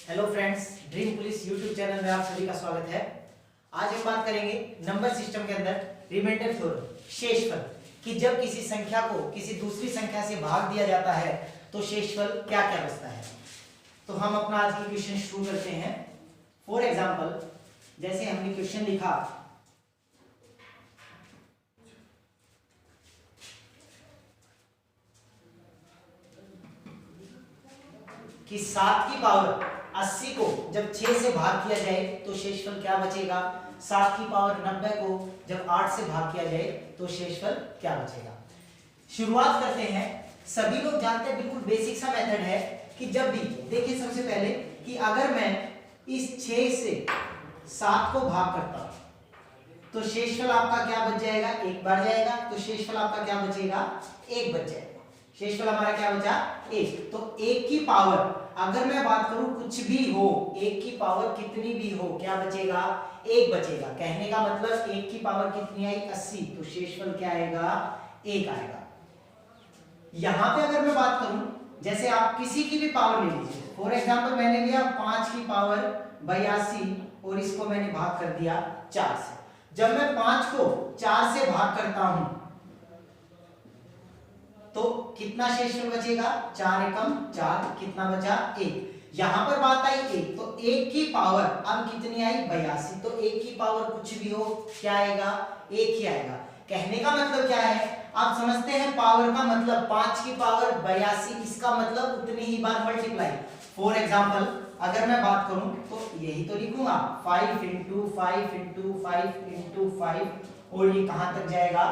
Hello friends, dream police YouTube channel में आप सभी का स्वागत है। आज हम बात करेंगे नंबर सिस्टम के अंदर रिमाइंडर थ्योरम, शेषफल, कि जब किसी संख्या को किसी दूसरी संख्या से भाग दिया जाता है तो शेषफल क्या क्या बचता है। तो हम अपना आज की क्वेश्चन शुरू करते हैं। फॉर एग्जाम्पल, जैसे हमने क्वेश्चन लिखा कि 7 की पावर 80 को जब 6 से भाग किया जाए तो शेषफल क्या बचेगा। 7 की पावर 90 को जब 8 से भाग किया जाए तो शेषफल क्या बचेगा। शुरुआत करते हैं। सभी लोग जानते हैं, बिल्कुल बेसिक सा मेथड है कि जब भी देखिए, सबसे पहले कि अगर मैं इस 6 से 7 को भाग करता हूं तो शेषफल आपका क्या बच जाएगा, 1 बढ़ जाएगा। तो शेषफल आपका क्या बचेगा, 1 बच जाएगा। शेषफल हमारा क्या बचा, 1। तो 1 की पावर, अगर मैं बात करूं कुछ भी हो, 1 की पावर कितनी भी हो, क्या बचेगा, 1 बचेगा। कहने का मतलब 1 की पावर कितनी आई, 80, तो शेषफल क्या आएगा, 1 आएगा। यहां पे अगर मैं बात करूं, जैसे आप किसी की भी पावर ले लीजिए। फॉर एग्जांपल मैंने लिया 5 की पावर 82 और इसको मैंने भाग कर दिया 4 से। जब मैं 5 को 4 से भाग करता हूं तो कितना शेषफल बचेगा, 4 एकम 4, कितना बचा, 1। यहां पर बात आई 1, तो 1 की पावर अब कितनी आई, 82। तो 1 की पावर कुछ भी हो क्या आएगा, 1 ही आएगा। कहने का मतलब क्या है, आप समझते हैं पावर का मतलब 5 की पावर 82, इसका मतलब उतनी ही बार मल्टीप्लाई। फॉर एग्जांपल अगर मैं बात करूं तो यही तो लिखूंगा, 5 इंटू 5 इंटू 5 इंटू 5 और ये कहां तक जाएगा,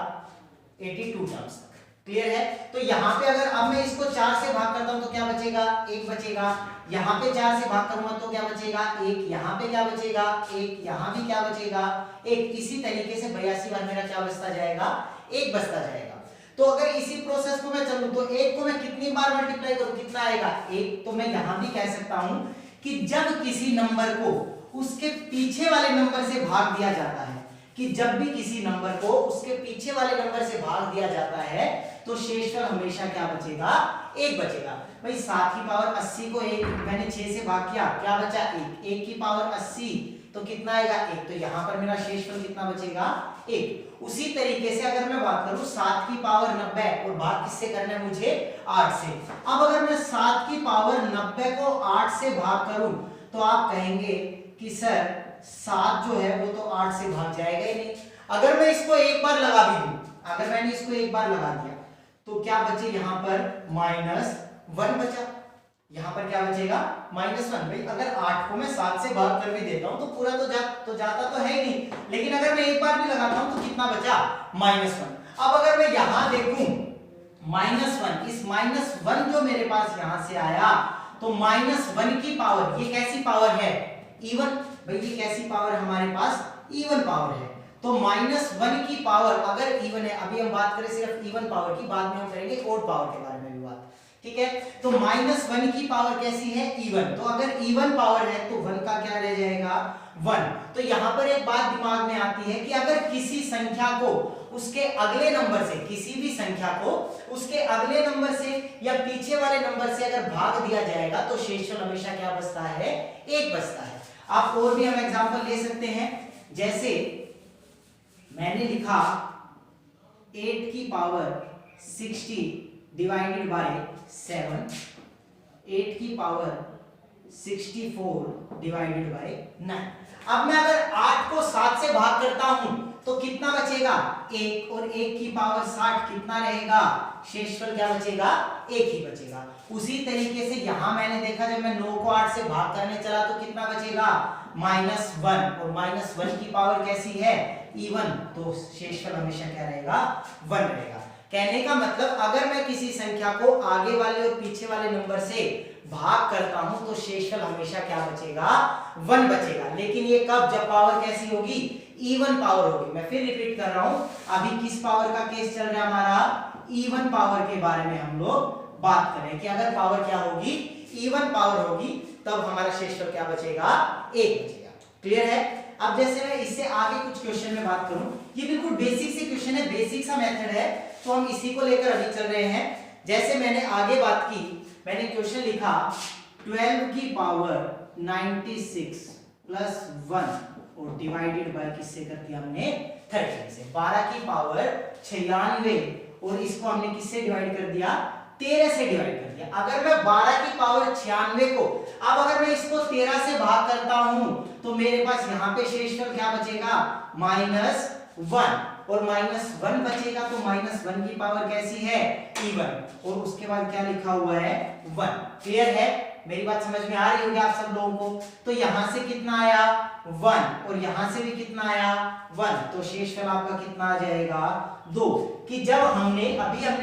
82 टर्म्स तक। क्लियर है। तो यहाँ पे अगर अब मैं इसको 4 से भाग करता हूं तो क्या बचेगा, 1 बचेगा। यहाँ पे 4 से भाग करूंगा तो क्या बचेगा, 1। यहाँ पे क्या बचेगा, 1। यहाँ भी क्या बचेगा, 1। इसी तरीके से 82 बार मेरा क्या बचता जाएगा, 1 बचता जाएगा। तो अगर इसी प्रोसेस को मैं चलूं तो 1 को मैं कितनी बार मल्टीप्लाई करूं, कितना आएगा, 1। तो मैं यहाँ भी कह सकता हूं कि जब किसी नंबर को उसके पीछे वाले नंबर से भाग दिया जाता है, कि जब भी किसी नंबर को उसके पीछे वाले नंबर से भाग दिया जाता है तो शेषफल हमेशा क्या बचेगा, 1 बचेगा। भाई 7 की पावर 80 को 1 मैंने 6 से भाग किया, क्या बचा, 1। 1 की पावर 80 तो कितना आएगा, 1। तो यहां पर मेरा शेषफल कितना बचेगा, 1। उसी तरीके से अगर मैं बात करूं 7 की पावर 90 और भाग किससे करना है मुझे, 8 से। अब अगर मैं 7 की पावर 90 को 8 से भाग करूं तो आप कहेंगे कि सर 7 जो है वो तो 8 से भाग जाएगा ही नहीं। अगर मैं इसको एक बार लगा भी दूं, अगर मैंने इसको एक बार लगा दिया तो क्या बचे, यहां पर -1 बचा। यहां पर क्या बचेगा, -1। भाई अगर 8 को मैं 7 से भाग कर भी देता हूं तो पूरा तो जाता तो है ही नहीं, लेकिन अगर मैं एक बार भी लगाता हूं तो कितना बचा, -1। अब अगर मैं यहां देखूं -1, इस -1 जो मेरे पास यहां से आया तो -1 की पावर, ये कैसी पावर है, इवन। भाई ये कैसी पावर हमारे पास, इवन पावर है। तो -1 की पावर अगर इवन है, अभी हम बात करें सिर्फ इवन पावर की, बाद में हम करेंगे ओड पावर के बारे में भी बात, ठीक है। तो -1 की पावर कैसी है, इवन। तो अगर इवन पावर है तो 1 का क्या रह जाएगा, 1। तो यहां पर एक बात दिमाग में आती है कि अगर किसी संख्या को उसके अगले नंबर से, किसी भी संख्या को उसके अगले नंबर से या पीछे वाले नंबर से अगर भाग दिया जाएगा तो शेषफल हमेशा क्या बचता है, 1 बचता है। आप और भी हम एग्जांपल ले सकते हैं। जैसे मैंने लिखा 8 की पावर 60 डिवाइडेड बाय 7, 8 की पावर 64 डिवाइडेड बाय 9। अब मैं अगर 8 को 7 से भाग करता हूं तो कितना बचेगा, 1। और 1 की पावर 60 कितना रहेगा, शेषफल क्या बचेगा, 1 ही बचेगा। उसी तरीके से यहां मैंने देखा जब मैं 9 को 8 से भाग करने चला तो कितना बचेगा, -1। और -1 की पावर कैसी है, इवन। तो शेषफल हमेशा क्या रहेगा, 1 रहेगा। कहने का मतलब अगर मैं किसी संख्या को आगे वाले और पीछे वाले नंबर से भाग करता हूं तो शेषफल हमेशा क्या बचेगा, 1 बचेगा। लेकिन ये कब, जब पावर कैसी होगी, इवन पावर होगी। मैं फिर रिपीट कर रहा हूं, अभी किस पावर का केस चल रहा है हमारा, इवन पावर के बारे में हम लोग बात करें कि अगर पावर क्या होगी, इवन पावर होगी, तब हमारा शेषफल क्या बचेगा, 1 बचेगा। क्लियर है। अब जैसे मैं इससे आगे कुछ क्वेश्चन में बात करूं, ये बिल्कुल बेसिक सी क्वेश्चन है, बेसिक सा मेथड है, तो हम इसी को लेकर अभी चल रहे हैं। जैसे मैंने आगे बात की, मैंने क्वेश्चन लिखा 12 की पावर 96 प्लस 1 और डिवाइडेड बाय किससे कर दिया हमने 13 से। 12 की पावर 96 और इसको हमने किससे डिवाइड कर दिया 13 से डिवाइड कर दिया। अगर मैं 12 की पावर 96 को अब अगर मैं इसको 13 से भाग करता हूं तो मेरे पास यहां पे शेषफल क्या बचेगा -1 और -1 बचेगा तो -1 की पावर कैसी है इवन और उसके बाद क्या लिखा हुआ है 1। क्लियर है, मेरी बात समझ में आ रही होगी आप सब लोगों को। तो यहां से कितना आया 1 और यहां से भी कितना आया 1 तो शेषफल आपका कितना आ जाएगा 2। कि जब हमने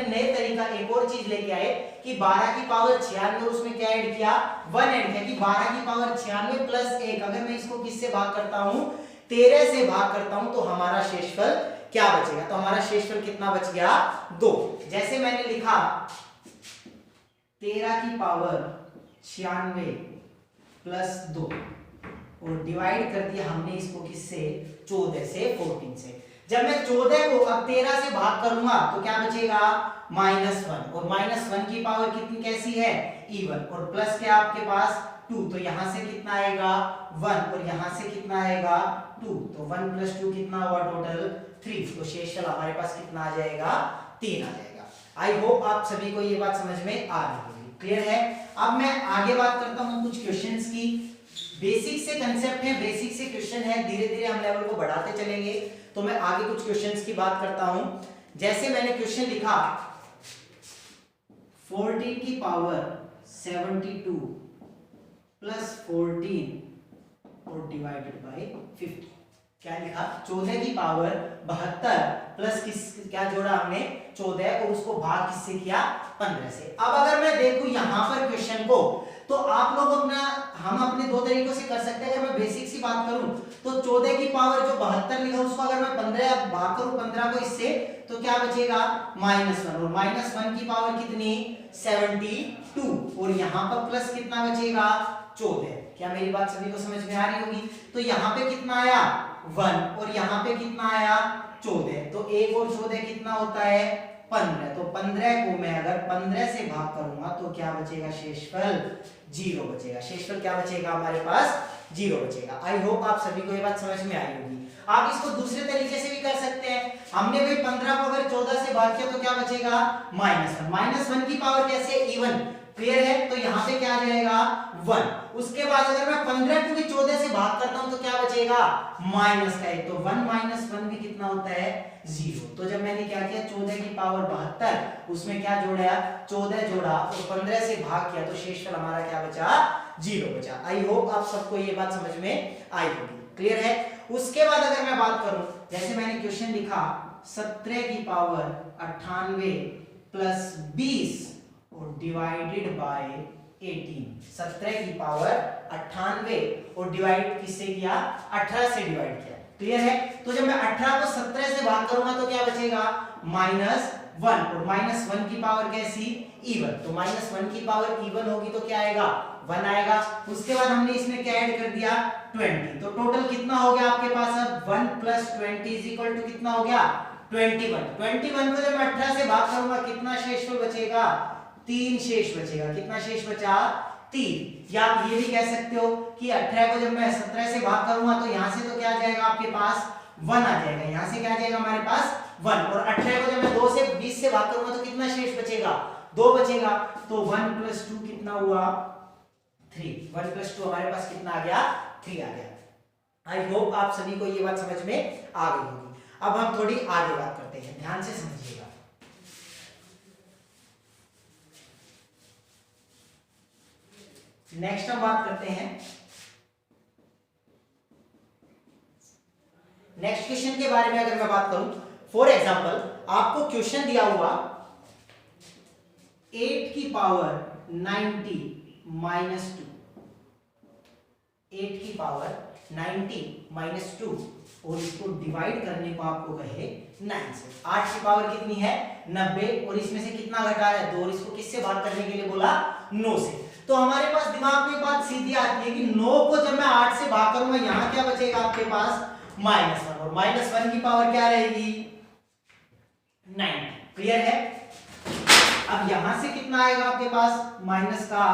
नए तरीका एक और चीज लेके आए कि 12 की पावर 96 और उसमें क्या ऐड किया 1 ऐड किया कि 12 की पावर 96 प्लस 1 अगर मैं इसको किससे भाग करता हूं 13 से भाग करता हूं तो हमारा शेषफल क्या बचेगा। तो हमारा शेषफल कितना बच गया 2। जैसे मैंने लिखा 13 की पावर 96 प्लस 2 और डिवाइड कर दिया हमने इसको किससे 14 से 14 से। जब मैं 14 को अब 13 से भाग करूंगा तो क्या बचेगा -1 और -1 की पावर कितनी कैसी है इवन और प्लस क्या आपके पास 2 तो यहां से कितना आएगा 1 और यहां से कितना आएगा 2 तो 1 + 2 कितना हुआ टोटल 3 तो शेषफल हमारे पास कितना आ जाएगा 3 आ जाएगा। आई होप आप सभी को ये बात समझ में आ रही होगी। क्लियर है। अब मैं आगे बात करता हूं कुछ क्वेश्चंस की। बेसिक से कंसेप्ट है, बेसिक से क्वेश्चन है, धीरे धीरे हम लेवल को बढ़ाते चलेंगे। तो मैं आगे कुछ क्वेश्चंस की बात करता हूं। जैसे मैंने क्वेश्चन लिखा 14 की पावर 72 प्लस 14 और डिवाइडेड बाय 50। क्या लिखा 14 की पावर 72 प्लस क्या जोड़ा हमने 14 और उसको भाग किससे किया 15 से। अब अगर मैं देखूं यहां पर क्वेश्चन को तो आप लोग हम अपने दो तरीकों से कर सकते हैं। अगर मैं बेसिक सी बात करूं तो 14 की पावर जो 72 लिखा उसको अगर मैं 15 भाग करूं 15 को इससे तो क्या बचेगा -1 और -1 की पावर कितनी 72 और यहां पर प्लस कितना बचेगा 14। क्या मेरी बात सभी को समझ में आ रही होगी। तो यहां पे कितना आया 1 और यहां पे कितना आया 14 तो 1 और 14 कितना होता है 15। तो 15 को मैं अगर 15 से भाग करूंगा तो क्या बचेगा शेषफल 0 बचेगा। शेषफल क्या बचेगा हमारे पास 0 बचेगा। आई होप आप सभी को ये बात समझ में आई होगी। आप इसको दूसरे तरीके से भी कर सकते हैं। हमने भाई 15 को अगर 14 से भाग किया तो क्या बचेगा -1 -1 की पावर कैसे इवन। क्लियर है। तो यहां पे क्या आ जाएगा 1। उसके बाद अगर मैं 15 को भी 14 से भाग करता हूं तो क्या बचेगा -1 तो 1 - 1 भी कितना होता है 0। तो जब मैंने क्या किया 14 की पावर 72 उसमें क्या जोड़ा 14 जोड़ा और 15 से भाग किया तो शेषफल हमारा क्या बचा 0 बचा। आई होप आप सबको ये बात समझ में आई होगी। क्लियर है। उसके बाद अगर मैं बात करूं जैसे मैंने क्वेश्चन लिखा 17 की पावर 98 प्लस 20 और डिवाइडेड बाय 18। 17 की पावर 98 और डिवाइड किससे किया 18 से डिवाइड किया। क्लियर है। तो जब मैं 18 को 17 से भाग करूंगा तो क्या बचेगा -1 और -1 की पावर कैसी इवन। तो -1 की पावर इवन होगी तो क्या आएगा 1 आएगा। उसके बाद हमने इसमें क्या ऐड कर दिया 20। तो टोटल कितना हो गया आपके पास अब 1 + 20 = कितना हो गया 21। 21 को जब मैं 18 से भाग करूंगा कितना शेषफल बचेगा 3 शेष बचेगा। कितना शेष बचा 3। या आप ये भी कह सकते हो कि 18 को जब मैं 17 से भाग करूंगा तो यहां से तो क्या आ जाएगा आपके पास 1 आ जाएगा। यहां से क्या आ जाएगा हमारे पास 1 और 18 को जब मैं 2 से 20 से भाग करूंगा तो कितना शेष बचेगा 2 बचेगा। तो 1 + 2 कितना हुआ 3। 1 + 2 हमारे पास कितना आ गया 3 आ गया। आई होप आप सभी को ये बात समझ में आ गई होगी। अब हम थोड़ी आगे बात करते हैं, ध्यान से समझिएगा। नेक्स्ट हम बात करते हैं नेक्स्ट क्वेश्चन के बारे में। अगर मैं बात करूं फॉर एग्जांपल आपको क्वेश्चन दिया हुआ 8 की पावर 90 -2। 8 की पावर 90 -2 और इसको डिवाइड करने को आपको कहे 9 से। 8 की पावर कितनी है 90 और इसमें से कितना घटा है 2 और इसको किससे भाग करने के लिए बोला 9 से। तो हमारे पास दिमाग में एक बात सीधी आती है कि 9 को जब मैं 8 से भाग करूंगा यहां क्या बचेगा आपके पास -1 और -1 की पावर क्या रहेगी 9। क्लियर है। अब यहां से कितना आएगा आपके पास माइनस का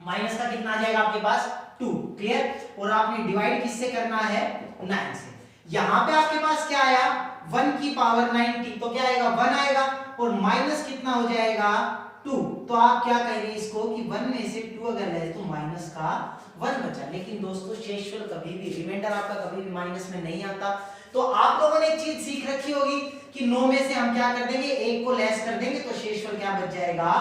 माइनस का कितना आ जाएगा आपके पास 2, क्लियर। और आपने डिवाइड किससे करना है 9 से। यहां पे आपके पास क्या आया 1 की पावर 90, तो क्या आएगा 1 आएगा और माइनस कितना हो जाएगा 2। तो आप क्या कहेंगे इसको कि 1 में से 2 अगर है तो माइनस का 1 बचा। लेकिन दोस्तों शेषफल कभी भी रिमाइंडर आपका कभी भी माइनस में नहीं आता। तो आप लोगों ने एक चीज सीख रखी होगी कि 9 में से हम क्या कर देंगे 1 को लेस कर देंगे तो शेषफल क्या बच जाएगा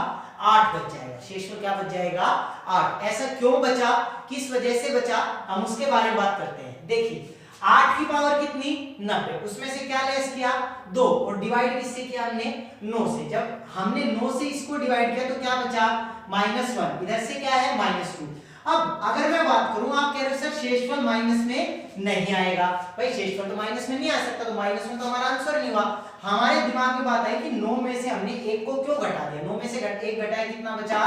8 बच जाएगा। शेषफल क्या बच जाएगा 8। ऐसा क्यों बचा, किस वजह से बचा, हम उसके बारे में बात करते हैं। देखिए 8 की पावर कितनी 90, उसमें से क्या लेस किया 2 और डिवाइड किससे किया हमने 9 से। जब हमने 9 से इसको डिवाइड किया तो क्या बचा -1, इधर से क्या है -2। अब अगर मैं बात करूं आप कह रहे हो सर शेषफल माइनस में नहीं आएगा, भाई शेषफल तो माइनस में नहीं आ सकता, तो माइनस में तो हमारा आंसर नहीं हुआ। हमारे दिमाग में बात आई कि 9 में से हमने 1 को क्यों घटा दिया, 9 में से 1 घटाया कितना बचा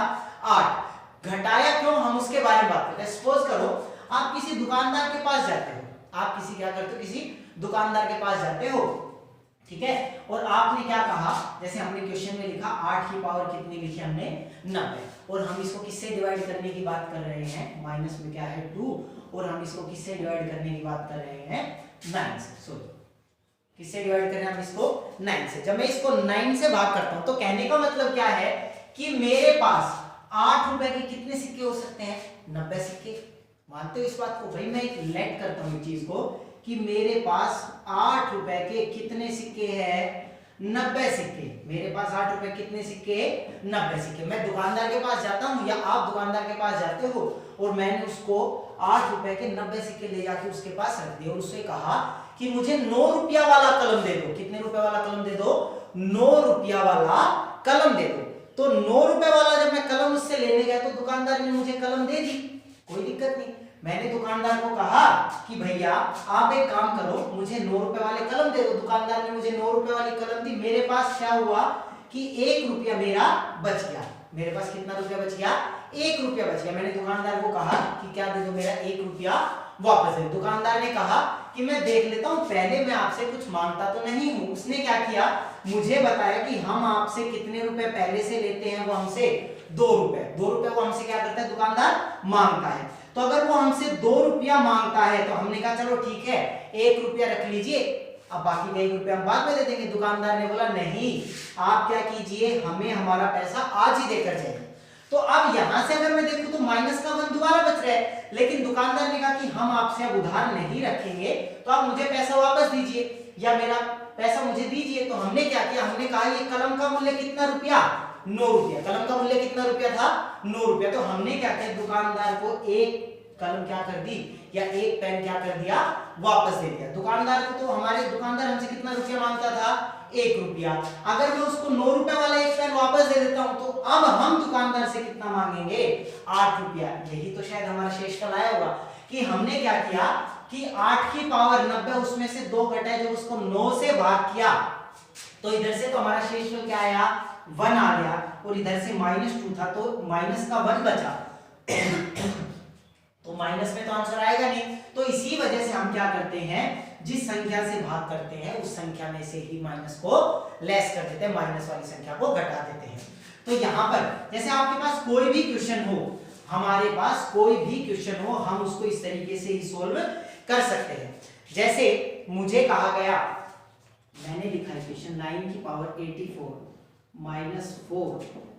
8। घटाया क्यों हम उसके बारे में बात करते हैं। सपोज करो आप किसी दुकानदार के पास जाते हो, आप किसी क्या करते हो किसी दुकानदार के पास जाते हो, ठीक है, और आपने क्या कहा, जैसे हमने क्वेश्चन में लिखा 8 की पावर कितनी लिखी हमने 90, और हम इसको किससे डिवाइड करने की बात कर रहे हैं, माइनस में क्या है 2, और हम इसको किससे डिवाइड करने की बात कर रहे हैं 9 से। सॉरी किससे डिवाइड कर रहे हैं हम इसको 9 से। जब मैं इसको 9 से भाग करता हूं तो कहने का मतलब क्या है कि मेरे पास 8 रुपए के कितने सिक्के हो सकते हैं 90 सिक्के। मानते हो इस बात को, भाई मैं एक लेट करता हूं इस चीज को कि मेरे पास 8 रुपए के कितने सिक्के हैं 90 सिक्के। मेरे पास 8 रुपए कितने सिक्के 90 सिक्के। मैं दुकानदार के पास जाता हूं या आप दुकानदार के पास जाते हो और मैंने उसको 8 रुपए के 90 सिक्के ले जाके उसके पास रख दिए और उससे कहा कि मुझे 9 रुपया वाला कलम दे दो। कितने रुपए वाला कलम दे दो 9 रुपया वाला कलम दे दो। तो 9 रुपए वाला जब मैं कलम उससे लेने गया तो दुकानदार ने मुझे कलम दे दी, कोई दिक्कत नहीं। मैंने दुकानदार को कहा कि भैया आप एक काम करो मुझे 9 रुपए वाले कलम दे दो। दुकानदार ने मुझे 9 रुपए वाली कलम दी। मेरे पास क्या हुआ कि 1 रुपया मेरा बच गया। मेरे पास कितना रुपया बच गया 1 रुपया बच गया। मैंने दुकानदार को कहा कि क्या दे दो मेरा 1 रुपया वापस दे। दुकानदार ने कहा कि मैं देख लेता हूं, पहले मैं आपसे कुछ मांगता तो नहीं हूं। उसने क्या किया मुझे बताया कि हम आपसे कितने रुपए पहले से लेते हैं, वो हमसे 2 रुपए। 2 रुपए वो हमसे क्या करता है दुकानदार मांगता है। तो अगर वो हमसे 2 रुपया मांगता है तो हमने कहा चलो ठीक है 1 रुपया रख लीजिए, अब बाकी का 1 रुपया हम बाद में दे देंगे। दुकानदार ने बोला नहीं आप क्या कीजिए हमें हमारा पैसा आज ही देकर जाइए। तो अब यहां से अगर मैं देखूं तो माइनस का 1 दोबारा बच रहा है, लेकिन दुकानदार ने कहा कि हम आपसे अब उधार नहीं रखेंगे तो आप मुझे पैसा वापस दीजिए या मेरा पैसा मुझे दीजिए। तो हमने क्या किया, हमने कहा ये कलम का मूल्य कितना रुपया 9 रुपया। कलम का मूल्य कितना रुपया था 9 रुपया। तो हमने क्या किया दुकानदार को एक कलम क्या कर दी या एक पेन क्या कर दिया वापस दे दिया। दुकानदार को तो हमारे दुकानदार हमसे कितना रुपया मांगता था 1 रुपया। अगर मैं उसको 9 रुपए वाला एक पेन वापस दे देता हूं तो अब हम दुकानदार से कितना मांगेंगे 8 रुपया। यही तो शायद हमारा शेषफल आया होगा कि हमने क्या किया कि 8 की पावर 90 उसमें से 2 घटाए, जब उसको 9 से भाग किया तो इधर से तो हमारा शेषफल क्या आया 1 आ गया और इधर से -2 था तो माइनस का 1 बचा। तो माइनस में तो आंसर आएगा नहीं। तो इसी वजह से हम क्या करते हैं जिस संख्या से भाग करते हैं उस संख्या में से ही माइनस को लेस कर देते हैं, माइनस वाली संख्या को घटा देते हैं। तो यहां पर जैसे आपके पास कोई भी क्वेश्चन हो, हमारे पास कोई भी क्वेश्चन हो, हम उसको इस तरीके से ही सोल्व कर सकते हैं। जैसे मुझे कहा गया, मैंने लिखा है क्वेश्चन 9 की पावर 84 -4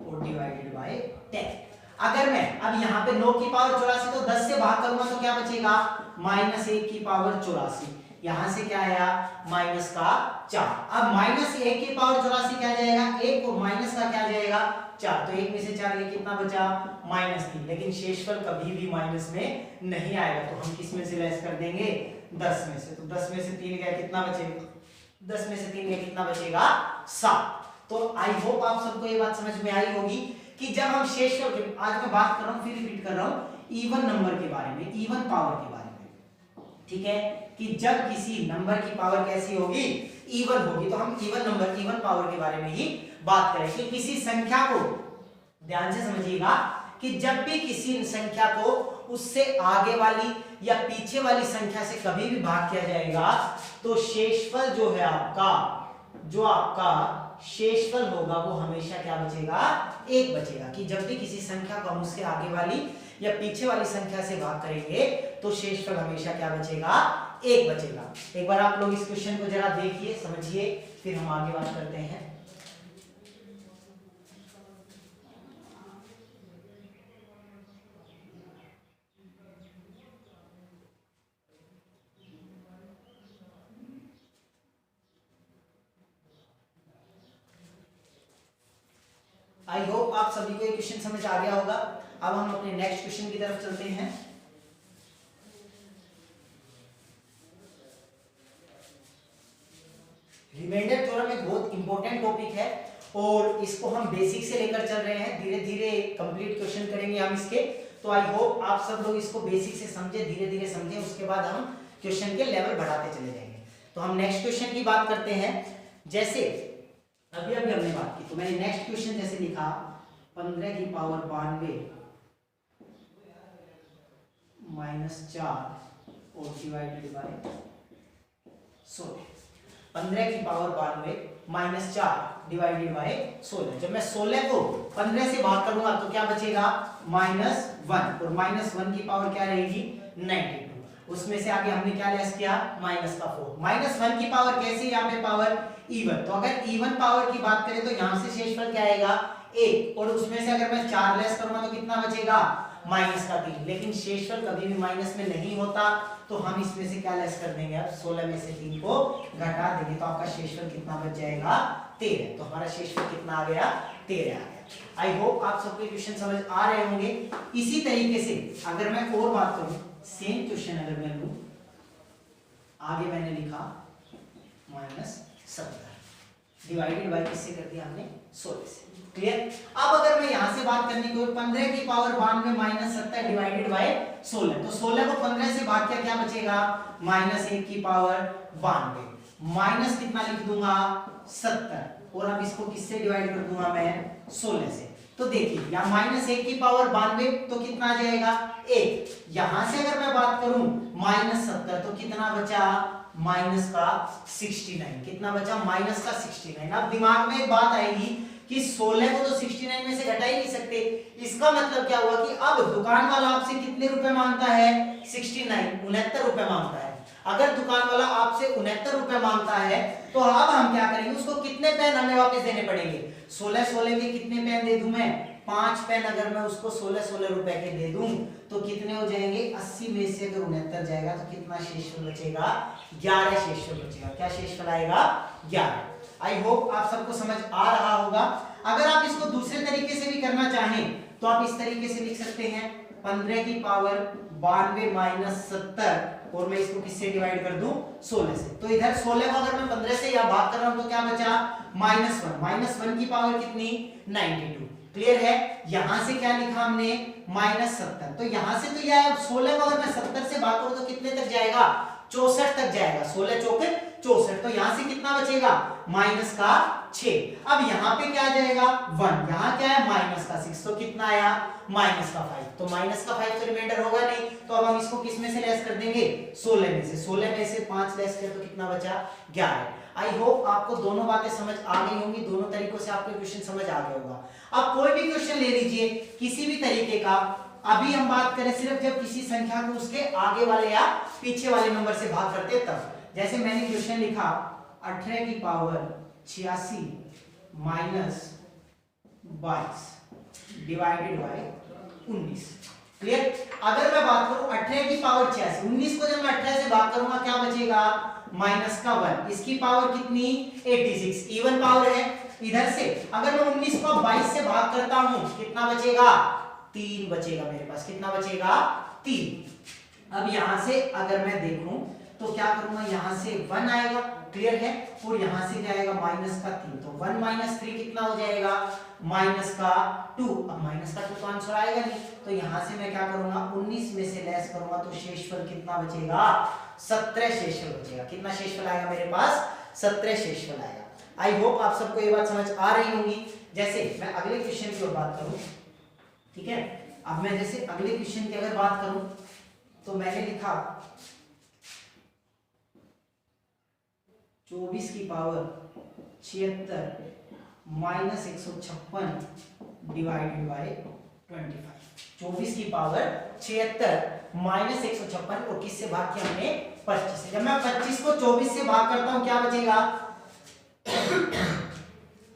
और डिवाइडेड बाय 10। अगर मैं अब यहाँ पे 9 की पावर 84 तो 10 से भाग करूंगा तो क्या बचेगा -1 की पावर 84। यहां से क्या आया माइनस का 4। अब -1 की पावर 84 क्या जाएगा 1 और माइनस का क्या जाएगा 4। तो 1 में से 4 गया कितना बचा -3। लेकिन शेषफल कभी भी माइनस में नहीं आएगा तो हम किस में से लेस कर देंगे 10 में से। तो 10 में से 3 गया कितना बचेगा 10 में से 3 गया कितना बचेगा 7। तो आई होप आप सबको ये बात समझ में आई होगी कि जब हम शेषफल की आज मैं बात कर रहा हूं फिर रिपीट कर रहा हूं इवन नंबर के बारे में, इवन पावर के बारे में, ठीक है, कि जब किसी नंबर की पावर कैसी होगी इवन होगी। तो हम इवन नंबर इवन पावर के बारे में ही बात करें कि किसी संख्या को ध्यान से समझिएगा कि जब भी किसी संख्या को उससे आगे वाली या पीछे वाली संख्या से कभी भी भाग किया जाएगा तो शेषफल जो है आपका शेषफल होगा वो हमेशा क्या बचेगा, एक बचेगा। कि जब भी किसी संख्या को हम उसके आगे वाली या पीछे वाली संख्या से भाग करेंगे तो शेषफल हमेशा क्या बचेगा, एक बचेगा। एक बार आप लोग इस क्वेश्चन को जरा देखिए, समझिए, फिर हम आगे बात करते हैं। आई होप आप सभी को ये क्वेश्चन समझ आ गया होगा। अब हम अपने नेक्स्ट क्वेश्चन की तरफ चलते हैं। रिमाइंडर थ्योरम एक बहुत इंपॉर्टेंट टॉपिक है और इसको हम बेसिक से लेकर चल रहे हैं, धीरे धीरे कंप्लीट क्वेश्चन करेंगे हम इसके। तो आई होप आप सब लोग इसको बेसिक से समझे, धीरे धीरे समझे, उसके बाद हम क्वेश्चन के लेवल बढ़ाते चले जाएंगे। तो हम नेक्स्ट क्वेश्चन की बात करते हैं। जैसे अभी अभी हमने बात की, तो मैंने नेक्स्ट क्वेश्चन जैसे लिखा 15 की पावर 92 -4 और डिवाइडेड बाय 16। 15 की पावर 92 -4 डिवाइडेड बाय 16। जब मैं 16 को 15 से भाग करूंगा तो क्या बचेगा, -1, और -1 की पावर क्या रहेगी, 92। उसमें से आगे हमने क्या लेस किया, -4। -1 की पावर कैसी, यहाँ पे पावर इवन। तो अगर इवन पावर की बात करें तो यहाँ से शेषफल क्या आएगा, 1, और उसमें से अगर मैं 4 लेस करूंगा तो कितना बचेगा, -3। लेकिन शेषफल कभी भी माइनस में नहीं होता, तो हम इसमें से क्या लेस कर देंगे, अब 16 में से 3 को घटा देंगे तो आपका शेषफल कितना बच जाएगा, 13। तो हमारा शेषफल कितना आ गया, 13 आ गया। आई होप आप सबको क्वेश्चन समझ आ रहे होंगे। इसी तरीके से अगर मैं और बात करूं, सेम क्वेश्चन अगर मैं लूं, आगे मैंने लिखा -17 डिवाइडेड बाय किससे कर दिया हमने, 16 से। क्लियर। अब अगर मैं यहां से बात करने की, 15 की पावर 92 -17 डिवाइडेड बाय 16, तो 16 को 15 से भाग किया क्या बचेगा, -1 की पावर 92, माइनस कितना लिख दूंगा, 70, और अब इसको किससे डिवाइड कर दूंगा मैं, 16 से। तो देखिए यहाँ -1 की पावर 92 तो कितना आ जाएगा, 1। यहां से अगर मैं बात करूं -70 तो कितना बचा, -69। कितना बचा, -69। अब दिमाग में एक बात आएगी कि 16 को तो 69 में से घटा ही नहीं सकते। इसका मतलब क्या हुआ कि अब दुकान वाला आपसे कितने रुपए मांगता है, 69 रुपए मांगता है। अगर दुकान वाला आपसे 69 रुपए मांगता है तो अब हम क्या करेंगे, उसको कितने पेन हमें वापस देने पड़ेंगे, 16 के कितने पेन दे दूं मैं, 5 पेन। अगर मैं उसको 16 रुपए के दे दूं तो कितने हो जाएंगे, 80 में से अगर 69 जाएगा तो कितना शेषफल बचेगा, 11 शेषफल बचेगा। क्या शेषफल आएगा, 11। आई होप आप सबको समझ आ रहा होगा। अगर आप इसको दूसरे तरीके से भी करना चाहें तो आप इस तरीके से लिख सकते हैं, 15 की पावर 92 -70, और मैं इसको किससे डिवाइड कर दूं, 16 से। तो इधर 16 को अगर मैं 15 से या भाग कर रहा हूं तो क्या बचा, -1 की पावर कितनी, 92। क्लियर है। यहां से क्या लिखा हमने, -70। तो यहां से तो यह 16 को अगर मैं 70 से भाग करूं तो कितने तक जाएगा, 64 तक जाएगा। 16 चौके 64। तो यहां से कितना बचेगा, -6। अब यहां पे क्या आ जाएगा, 1। यहां क्या है, -6। तो कितना आया, -5। तो -5 तो रिमाइंडर होगा नहीं, तो अब हम इसको किस में से लेस कर देंगे, 16 में से। 16 में से 5 लेस कर तो कितना बचा, 11। आई होप आपको दोनों बातें समझ आ गई होंगी, दोनों तरीकों से आपको क्वेश्चन समझ आ गया होगा। अब कोई भी क्वेश्चन ले लीजिए किसी भी तरीके का, अभी हम बात करें सिर्फ जब किसी संख्या को उसके आगे वाले या पीछे वाले नंबर से भाग करते हैं तब। जैसे मैंने क्वेश्चन लिखा 18 की पावर 86 -22 डिवाइडेड बाय 19। क्लियर। अगर मैं बात करूं 18 की पावर 86, 19 को जब मैं 18 से भाग करूंगा क्या बचेगा, -1। इसकी पावर कितनी, 86, इवन पावर है। इधर से अगर मैं 19 को 22 से भाग करता हूं कितना बचेगा, 3 बचेगा मेरे पास। कितना बचेगा, 3। अब यहां से अगर मैं देखूं तो क्या करूंगा, यहां से 1 आएगा, क्लियर है, और यहां से क्या आएगा, -3। तो 1 - 3 कितना हो जाएगा, -2। अब -2 तो आंसर आएगा नहीं, तो यहां से मैं क्या करूंगा, 19 में से लेस करूंगा तो शेषफल कितना बचेगा, 17 शेषफल बचेगा। कितना शेषफल आएगा मेरे पास, 17 शेषफल आएगा। आई होप आप सबको ये बात समझ आ रही होंगी। जैसे मैं अगले क्वेश्चन की ओर बात करूं, ठीक है। अब मैं जैसे अगले क्वेश्चन की अगर बात करूं तो मैंने लिखा 24 की पावर 76 माइनस 156 डिवाइडेड बाय 25। 24 की पावर 76 माइनस 156 और किससे भाग किया हमने 25 से। जब मैं 25 को 24 से भाग करता हूं क्या बचेगा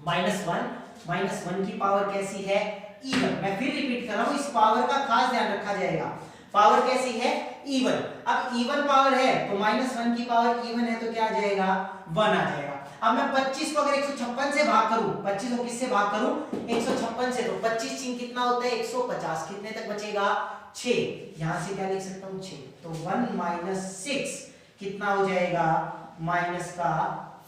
-1 की पावर कैसी है इवन। मैं फिर रिपीट कर रहा हूं, इस पावर का खास ध्यान रखा जाएगा। पावर कैसी है इवन। अब इवन पावर है तो -1 की पावर इवन है तो क्या आ जाएगा 1 आ जाएगा। अब मैं 25 को अगर 156 से भाग करूं, 25 को किससे भाग करूं 156 से, तो 25 चिन्ह कितना होता है 150, कितने तक बचेगा 6। यहां से क्या लिख सकता हूं 6, तो 1 - 6 कितना हो जाएगा माइनस का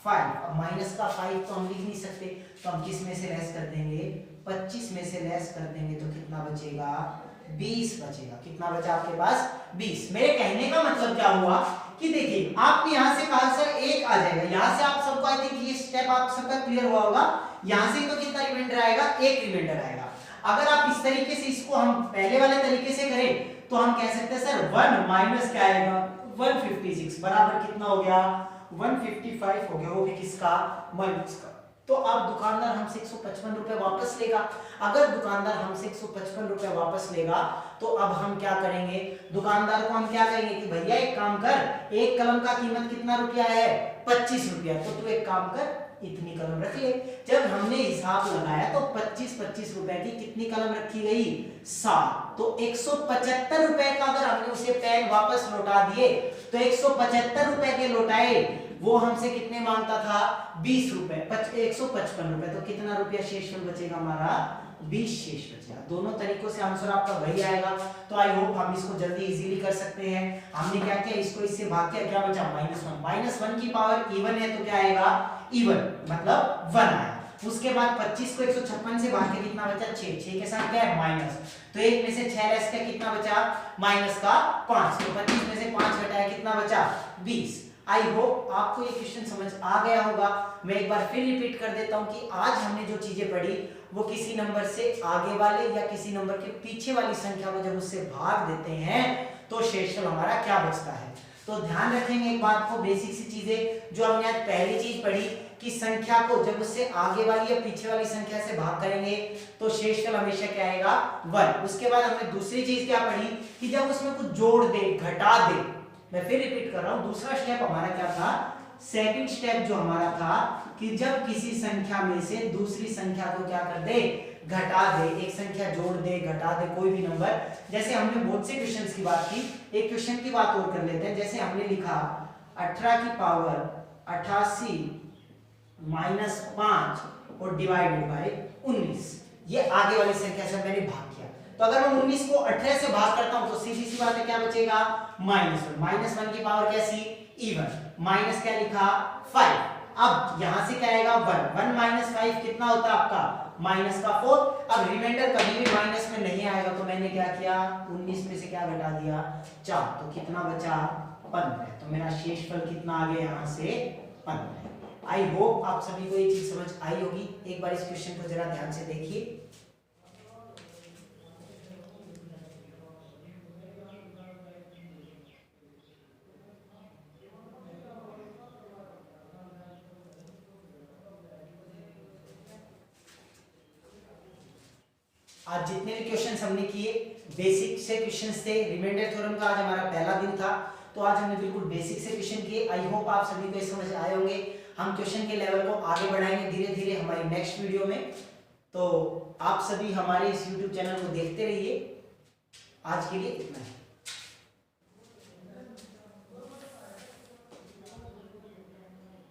5। अब माइनस का 5 तो हम लिख नहीं सकते, तो हम किस में से लेस कर देंगे 25 में से लेस कर देंगे तो कितना बचेगा 20 बचेगा। कितना बचा आपके पास 20। मेरे कहने का मतलब क्या हुआ कि देखिए आपने यहां से कहा सर 1 आ जाएगा, यहां से आप सबको आई थिंक ये स्टेप आप सबका क्लियर हुआ होगा। यहां से तो कितना रिमाइंडर आएगा 1 रिमाइंडर आएगा। अगर आप इस तरीके से इसको हम पहले वाले तरीके से करें तो हम कह सकते हैं सर 1 माइनस क्या आएगा 156 बराबर कितना हो गया 155 हो गया, वो भी किसका माइनस का। तो अब दुकानदार हमसे 155 रुपए वापस लेगा। अगर दुकानदार हमसे 155 रुपए वापस लेगा तो अब हम क्या करेंगे, दुकानदार को हम क्या कहेंगे कि भैया एक काम कर, एक कलम का कीमत कितना रुपया है 25 रुपया, तो तू एक काम कर इतनी कलम रख ले। जब हमने हिसाब लगाया तो 25 रुपए की कितनी कलम रखी गई 7, तो 175 रुपए का अगर हमने उसे पेन वापस लौटा दिए तो 175 रुपए के लौटाए, वो हमसे कितने मांगता था 20 रुपए 155 रुपए, तो कितना रुपया शेषफल बचेगा हमारा 20 शेष बचेगा। दोनों तरीकों से आंसर आपका वही आएगा। तो आई होप हम इसको जल्दी इजीली कर सकते हैं। हमने क्या किया इसको इससे भाग किया, क्या बचा -1 की पावर इवन है तो क्या आएगा इवन मतलब 1 आया। उसके बाद 25 को 156 से भाग के कितना बचा 6 के साथ क्या है माइनस, तो 1 में से 6 लेस का कितना बचा माइनस का 5, तो 25 में से 5 घटाया कितना बचा 20। आई होप आपको ये क्वेश्चन समझ आ गया होगा। मैं एक बार फिर रिपीट कर देता हूं कि आज हमने जो चीजें पढ़ी वो किसी नंबर से आगे वाले या किसी नंबर के पीछे वाली संख्या को जब उससे भाग देते हैं तो शेषफल हमारा क्या बचता है। तो ध्यान रखेंगे एक बात को, बेसिक सी चीजें जो हमने आज पहली चीज पढ़ी कि संख्या को जब उससे आगे वाली या पीछे वाली संख्या से भाग करेंगे तो शेषफल हमेशा क्या आएगा 1। उसके बाद हमने दूसरी चीज क्या पढ़ी कि जब उसमें कुछ जोड़ दे घटा दे, मैं फिर रिपीट कर रहा हूं, दूसरा स्टेप हमारा क्या था सेकंड स्टेप जो हमारा था कि जब किसी संख्या में से दूसरी संख्या को क्या कर दे घटा दे, एक संख्या जोड़ दे घटा दे कोई भी नंबर। जैसे हमने बहुत से क्वेश्चंस की बात की, एक क्वेश्चन की बात और कर लेते हैं। जैसे हमने लिखा 18 की पावर 88 माइनस 5 और डिवाइडेड बाय 19, ये आगे वाली संख्या से मैंने भाग किया। तो अगर मैं 19 को 18 से भाग करता हूं तो सीधी सी बात है क्या बचेगा -1 की पावर कैसी इवन, माइनस क्या लिखा 5। अब यहां से क्या आएगा 1 -5 कितना होता है आपका -4। अब रिमाइंडर कभी भी माइनस में नहीं आएगा तो मैंने क्या किया 19 में से क्या घटा दिया 4, तो कितना बचा 15। तो मेरा शेषफल कितना आ गया यहां से 15। आई होप आप सभी को ये चीज समझ आई होगी। एक बार इस क्वेश्चन को जरा ध्यान से देखिए। आज जितने भी क्वेश्चंस हमने किए बेसिक से क्वेश्चंस थे, रिमाइंडर थ्योरम का आज हमारा पहला दिन था, तो आज हमने बिल्कुल बेसिक से क्वेश्चन किए। आई होप आप सभी को समझ आए होंगे। हम क्वेश्चन के लेवल को आगे बढ़ाएंगे धीरे धीरे हमारी नेक्स्ट वीडियो में। तो आप सभी हमारे इस YouTube चैनल को देखते रहिए। आज के लिए इतना ही।